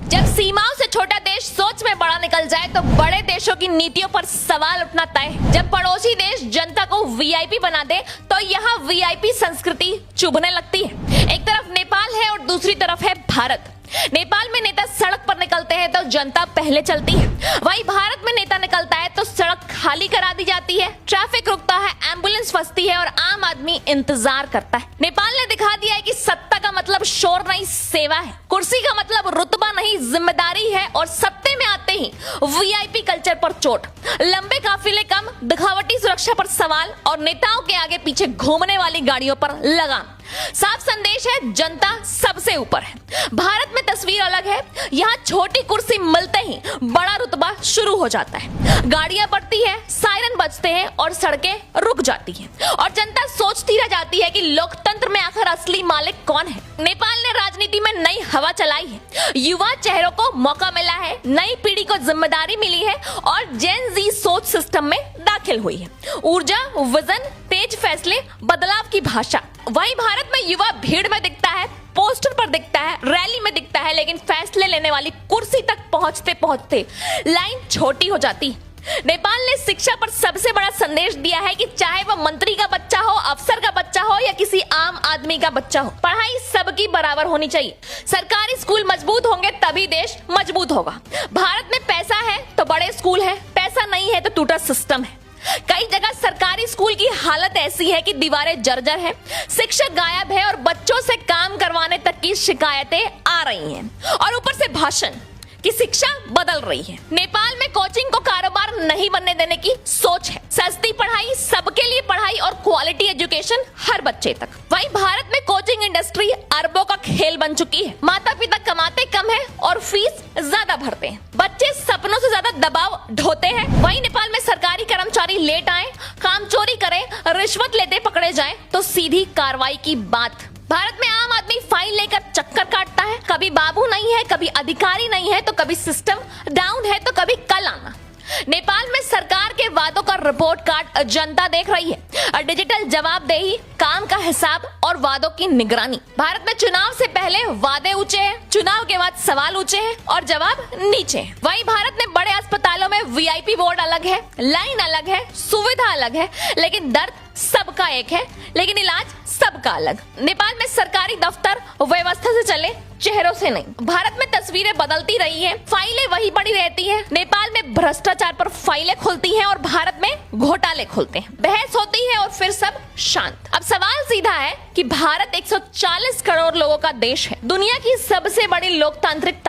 जब सीमाओं से छोटा देश सोच में बड़ा निकल जाए तो बड़े देशों की नीतियों पर सवाल उठना तय है। जब पड़ोसी देश जनता को वीआईपी बना दे तो यहाँ वीआईपी संस्कृति चुभने लगती है। एक तरफ नेपाल है और दूसरी तरफ है भारत। नेपाल में नेता सड़क पर निकलते हैं तो जनता पहले चलती है, वहीं भारत में नेता निकलता है तो सड़क खाली करा दी जाती है, ट्रैफिक रुकता है, एम्बुलेंस फंसती है और आम आदमी इंतजार करता है। नेपाल ने दिखा दिया है कि सत्ता का मतलब शोर नहीं सेवा है, कुर्सी का मतलब रुतबा नहीं जिम्मेदारी है और सत्ते में आते ही वीआईपी कल्चर पर चोट, लंबे काफिले कम, दिखावटी सुरक्षा पर सवाल और नेताओं के आगे पीछे घूमने वाली गाड़ियों पर लगाम। साफ संदेश है, जनता सबसे ऊपर है। भारत में तस्वीर अलग है, यहाँ छोटी कुर्सी मिलते ही बड़ा रुतबा शुरू हो जाता है, गाड़ियां बढ़ती है, सायरन बजते हैं और सड़कें रुक जाती हैं और जनता सोचती रह जाती है कि लोकतंत्र में आखिर असली मालिक कौन है। नेपाल ने राजनीति में नई हवा चलाई है, युवा चेहरों को मौका मिला है, नई पीढ़ी को जिम्मेदारी मिली है और जेन जी सोच सिस्टम में दाखिल हुई है। ऊर्जा, विजन, तेज फैसले, बदलाव की भाषा। वहीं भारत में युवा भीड़ में दिखता है, पोस्टर पर दिखता है, रैली में दिखता है, लेकिन फैसले लेने वाली कुर्सी तक पहुंचते पहुंचते लाइन छोटी हो जाती है। नेपाल ने शिक्षा पर सबसे बड़ा संदेश दिया है कि चाहे वह मंत्री का बच्चा हो, अफसर का बच्चा हो या किसी आम आदमी का बच्चा हो, पढ़ाई सबकी बराबर होनी चाहिए। सरकारी स्कूल मजबूत होंगे तभी देश मजबूत होगा। भारत में पैसा है तो बड़े स्कूल है, पैसा नहीं है तो टूटा सिस्टम है। कई जगह सरकारी स्कूल की हालत ऐसी है कि दीवारें जर्जर है, शिक्षक गायब है और बच्चों से काम करवाने तक की शिकायतें आ रही हैं और ऊपर से भाषण की शिक्षा बदल रही है। नेपाल में कोचिंग को कारोबार नहीं बनने देने की सोच है, सस्ती पढ़ाई, सबके लिए पढ़ाई और क्वालिटी एजुकेशन हर बच्चे तक। वहीं भारत में कोचिंग इंडस्ट्री अरबों का खेल बन चुकी है, माता पिता कमाते कम है और फीस ज्यादा भरते हैं, बच्चे सपनों से ज्यादा दबाव ढोते हैं। वहीं नेपाल में सरकारी कर्मचारी लेट आए, काम चोरी करें, रिश्वत लेते पकड़े जाएं तो सीधी कार्रवाई की बात। भारत में आम आदमी फाइल लेकर चक्कर काटता है, कभी बाबू नहीं है, कभी अधिकारी नहीं है तो कभी सिस्टम डाउन है तो कभी कल आना। नेपाल में सरकार के वादों का रिपोर्ट कार्ड जनता देख रही है, डिजिटल जवाबदेही, काम का हिसाब और वादों की निगरानी। भारत में चुनाव से पहले वादे ऊंचे हैं, चुनाव के बाद सवाल ऊंचे हैं और जवाब नीचे हैं। वहीं भारत में बड़े अस्पतालों में वीआईपी बोर्ड अलग है, लाइन अलग है, सुविधा अलग है, लेकिन दर्द सबका एक है, लेकिन इलाज सबका अलग। नेपाल में सरकारी दफ्तर व्यवस्था से चले, चेहरों से नहीं। भारत में तस्वीरें बदलती रही हैं, फाइलें वही पड़ी रहती हैं। नेपाल में भ्रष्टाचार पर फाइलें खुलती हैं और भारत में घोटाले खुलते हैं, बहस होती है और फिर सब शांत। अब सवाल सीधा है कि भारत 140 करोड़ लोगों का देश है, दुनिया की सबसे बड़ी लोकतांत्रिक